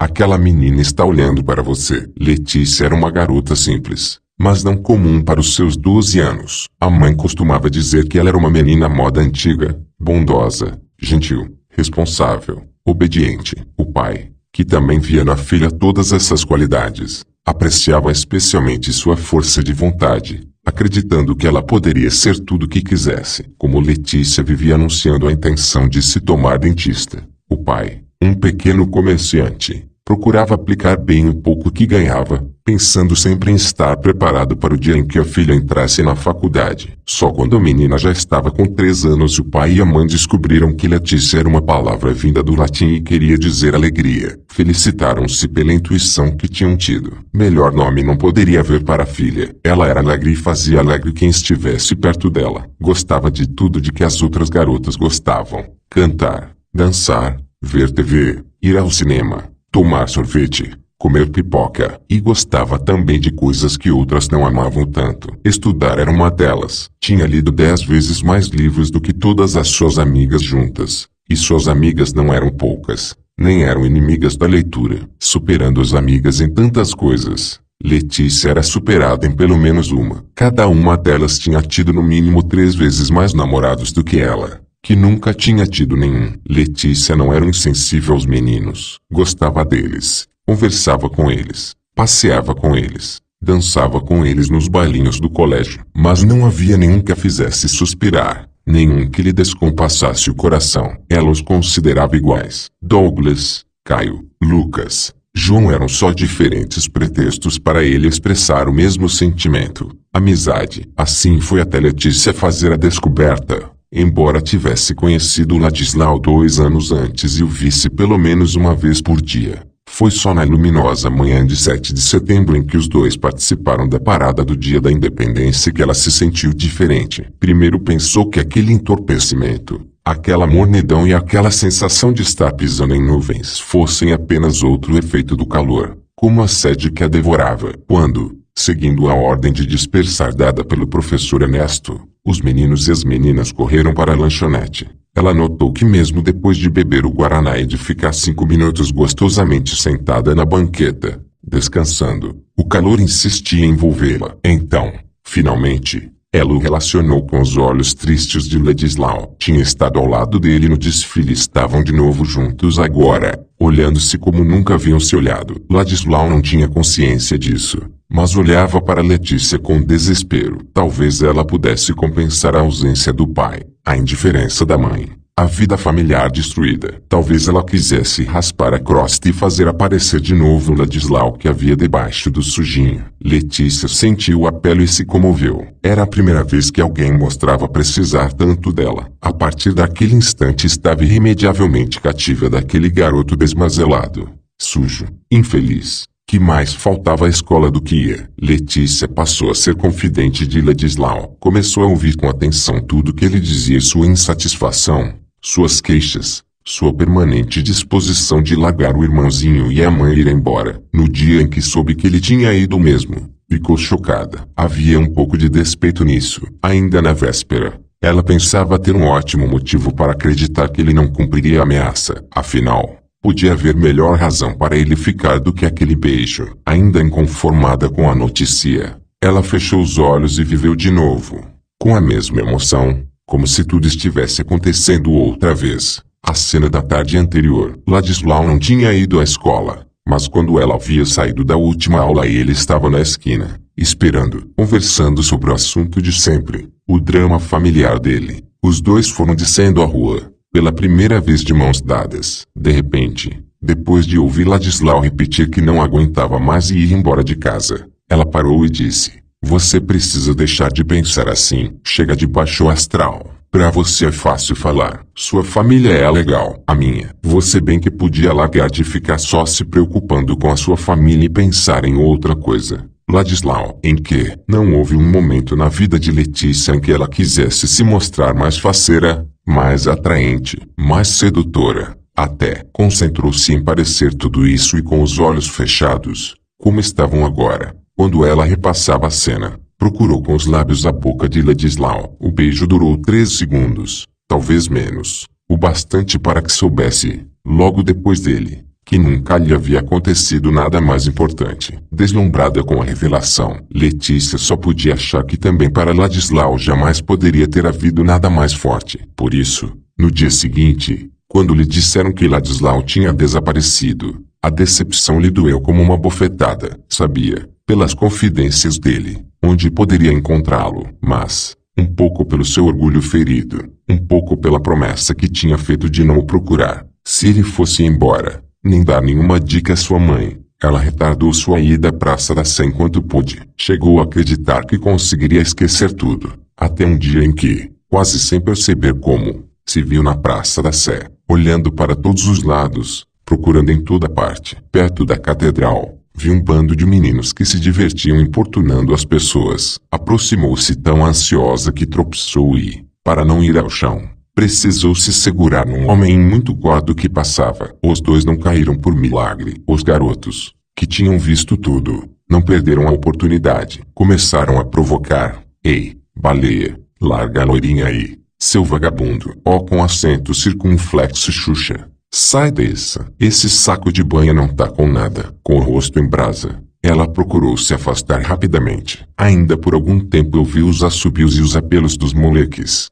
Aquela menina está olhando para você. Letícia era uma garota simples, mas não comum para os seus 12 anos. A mãe costumava dizer que ela era uma menina moda antiga, bondosa, gentil, responsável, obediente. O pai, que também via na filha todas essas qualidades, apreciava especialmente sua força de vontade, acreditando que ela poderia ser tudo o que quisesse. Como Letícia vivia anunciando a intenção de se tornar dentista, o pai, um pequeno comerciante, procurava aplicar bem o pouco que ganhava, pensando sempre em estar preparado para o dia em que a filha entrasse na faculdade. Só quando a menina já estava com 3 anos o pai e a mãe descobriram que Letícia era uma palavra vinda do latim e queria dizer alegria. Felicitaram-se pela intuição que tinham tido. Melhor nome não poderia haver para a filha. Ela era alegre e fazia alegre quem estivesse perto dela. Gostava de tudo de que as outras garotas gostavam: cantar, dançar, ver TV, ir ao cinema, tomar sorvete, comer pipoca, e gostava também de coisas que outras não amavam tanto. Estudar era uma delas. Tinha lido 10 vezes mais livros do que todas as suas amigas juntas. E suas amigas não eram poucas, nem eram inimigas da leitura. Superando as amigas em tantas coisas, Letícia era superada em pelo menos uma. Cada uma delas tinha tido no mínimo 3 vezes mais namorados do que ela, que nunca tinha tido nenhum. Letícia não era insensível aos meninos. Gostava deles, conversava com eles, passeava com eles, dançava com eles nos bailinhos do colégio. Mas não havia nenhum que a fizesse suspirar, nenhum que lhe descompassasse o coração. Ela os considerava iguais. Douglas, Caio, Lucas, João eram só diferentes pretextos para ele expressar o mesmo sentimento: amizade. Assim foi até Letícia fazer a descoberta. Embora tivesse conhecido Ladislau 2 anos antes e o visse pelo menos uma vez por dia, foi só na luminosa manhã de 7 de setembro em que os dois participaram da parada do Dia da Independência que ela se sentiu diferente. Primeiro pensou que aquele entorpecimento, aquela mornidão e aquela sensação de estar pisando em nuvens fossem apenas outro efeito do calor, como a sede que a devorava. Quando, seguindo a ordem de dispersar dada pelo professor Ernesto, os meninos e as meninas correram para a lanchonete, ela notou que mesmo depois de beber o guaraná e de ficar 5 minutos gostosamente sentada na banqueta, descansando, o calor insistia em envolvê-la. Então, finalmente, ela o relacionou com os olhos tristes de Ladislau. Tinha estado ao lado dele no desfile e estavam de novo juntos agora, olhando-se como nunca haviam se olhado. Ladislau não tinha consciência disso, mas olhava para Letícia com desespero. Talvez ela pudesse compensar a ausência do pai, a indiferença da mãe, a vida familiar destruída. Talvez ela quisesse raspar a crosta e fazer aparecer de novo o Ladislau que havia debaixo do sujinho. Letícia sentiu a pele e se comoveu. Era a primeira vez que alguém mostrava precisar tanto dela. A partir daquele instante estava irremediavelmente cativa daquele garoto desmazelado, sujo, infeliz, que mais faltava à escola do que ia. Letícia passou a ser confidente de Ladislau. Começou a ouvir com atenção tudo que ele dizia e sua insatisfação, suas queixas, sua permanente disposição de largar o irmãozinho e a mãe ir embora. No dia em que soube que ele tinha ido mesmo, ficou chocada. Havia um pouco de despeito nisso. Ainda na véspera, ela pensava ter um ótimo motivo para acreditar que ele não cumpriria a ameaça. Afinal, podia haver melhor razão para ele ficar do que aquele beijo. Ainda inconformada com a notícia, ela fechou os olhos e viveu de novo, com a mesma emoção, como se tudo estivesse acontecendo outra vez, a cena da tarde anterior. Ladislau não tinha ido à escola, mas quando ela havia saído da última aula ele estava na esquina, esperando, conversando sobre o assunto de sempre, o drama familiar dele. Os dois foram descendo a rua, pela primeira vez de mãos dadas. De repente, depois de ouvir Ladislau repetir que não aguentava mais e ir embora de casa, ela parou e disse: "Você precisa deixar de pensar assim. Chega de baixo astral. Pra você é fácil falar. Sua família é legal. A minha. Você bem que podia largar de ficar só se preocupando com a sua família e pensar em outra coisa." Ladislau, em que não houve um momento na vida de Letícia em que ela quisesse se mostrar mais faceira, mais atraente, mais sedutora. Até concentrou-se em parecer tudo isso e com os olhos fechados, como estavam agora, quando ela repassava a cena, procurou com os lábios a boca de Ladislau. O beijo durou 3 segundos, talvez menos, o bastante para que soubesse, logo depois dele, que nunca lhe havia acontecido nada mais importante. Deslumbrada com a revelação, Letícia só podia achar que também para Ladislau jamais poderia ter havido nada mais forte. Por isso, no dia seguinte, quando lhe disseram que Ladislau tinha desaparecido, a decepção lhe doeu como uma bofetada. Sabia, pelas confidências dele, onde poderia encontrá-lo, mas, um pouco pelo seu orgulho ferido, um pouco pela promessa que tinha feito de não o procurar, se ele fosse embora, nem dar nenhuma dica à sua mãe, ela retardou sua ida à Praça da Sé enquanto pôde. Chegou a acreditar que conseguiria esquecer tudo, até um dia em que, quase sem perceber como, se viu na Praça da Sé, olhando para todos os lados, procurando em toda parte. Perto da catedral, viu um bando de meninos que se divertiam importunando as pessoas. Aproximou-se tão ansiosa que tropeçou e, para não ir ao chão, precisou se segurar num homem muito gordo que passava. Os dois não caíram por milagre. Os garotos, que tinham visto tudo, não perderam a oportunidade. Começaram a provocar. Ei, baleia, larga a loirinha aí, seu vagabundo. Ó, com acento circunflexo Xuxa. Sai dessa. Esse saco de banha não tá com nada. Com o rosto em brasa, ela procurou se afastar rapidamente. Ainda por algum tempo ouviu os assobios e os apelos dos moleques.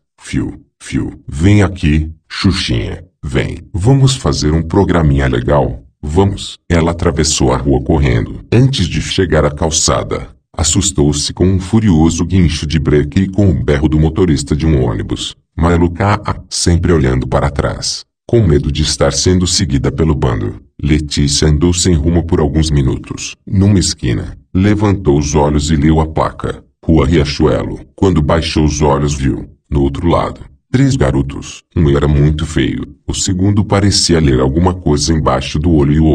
Fio, vem aqui, Xuxinha, vem. Vamos fazer um programinha legal? Vamos. Ela atravessou a rua correndo. Antes de chegar à calçada, assustou-se com um furioso guincho de breque e com o berro do motorista de um ônibus. Maluca, sempre olhando para trás, com medo de estar sendo seguida pelo bando. Letícia andou sem rumo por alguns minutos. Numa esquina, levantou os olhos e leu a placa. Rua Riachuelo. Quando baixou os olhos viu, no outro lado, 3 garotos. Um era muito feio. O segundo parecia ler alguma coisa embaixo do olho e o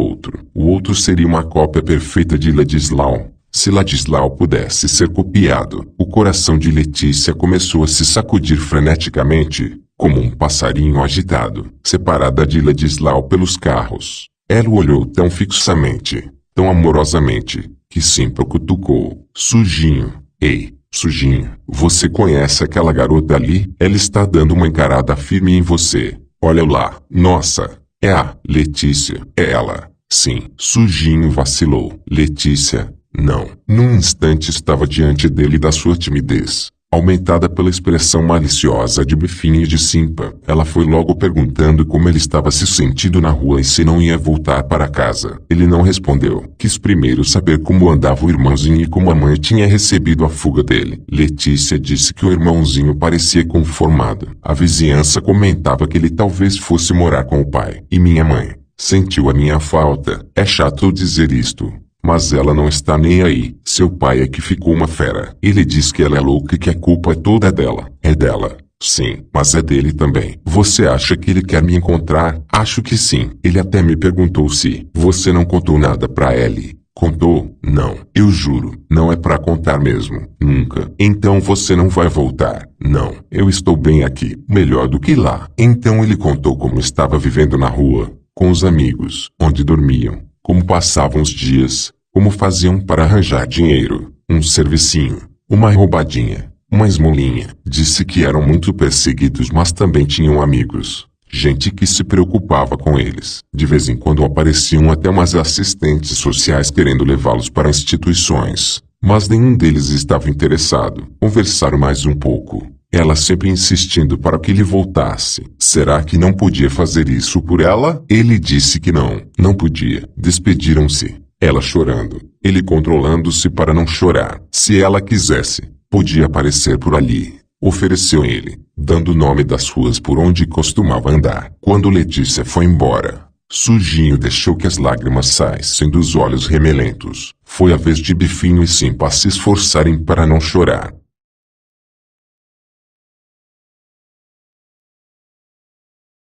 outro seria uma cópia perfeita de Ladislau. Se Ladislau pudesse ser copiado, o coração de Letícia começou a se sacudir freneticamente, como um passarinho agitado, separada de Ladislau pelos carros. Ela o olhou tão fixamente, tão amorosamente, que sempre o cutucou. Sujinho. Ei, Sujinho, você conhece aquela garota ali? Ela está dando uma encarada firme em você. Olha lá. Nossa, é a Letícia. É ela. Sim. Sujinho vacilou. Letícia, não. Num instante estava diante dele da sua timidez, aumentada pela expressão maliciosa de Bifinho e de Simpa. Ela foi logo perguntando como ele estava se sentindo na rua e se não ia voltar para casa. Ele não respondeu. Quis primeiro saber como andava o irmãozinho e como a mãe tinha recebido a fuga dele. Letícia disse que o irmãozinho parecia conformado. A vizinhança comentava que ele talvez fosse morar com o pai. E minha mãe sentiu a minha falta. É chato dizer isto, mas ela não está nem aí. Seu pai é que ficou uma fera. Ele diz que ela é louca e que a culpa é toda dela. É dela. Sim, mas é dele também. Você acha que ele quer me encontrar? Acho que sim. Ele até me perguntou se você não contou nada pra ele. Contou? Não. Eu juro. Não é pra contar mesmo. Nunca. Então você não vai voltar? Não. Eu estou bem aqui. Melhor do que lá. Então ele contou como estava vivendo na rua, com os amigos, onde dormiam, como passavam os dias, como faziam para arranjar dinheiro, um servicinho, uma roubadinha, uma esmolinha. Disse que eram muito perseguidos, mas também tinham amigos, gente que se preocupava com eles. De vez em quando apareciam até umas assistentes sociais querendo levá-los para instituições, mas nenhum deles estava interessado. Conversaram mais um pouco, ela sempre insistindo para que ele voltasse. Será que não podia fazer isso por ela? Ele disse que não podia. Despediram-se. Ela chorando, ele controlando-se para não chorar. Se ela quisesse, podia aparecer por ali. Ofereceu ele, dando o nome das ruas por onde costumava andar. Quando Letícia foi embora, Sujinho deixou que as lágrimas saíssem dos olhos remelentos. Foi a vez de Bifinho e Simpa se esforçarem para não chorar.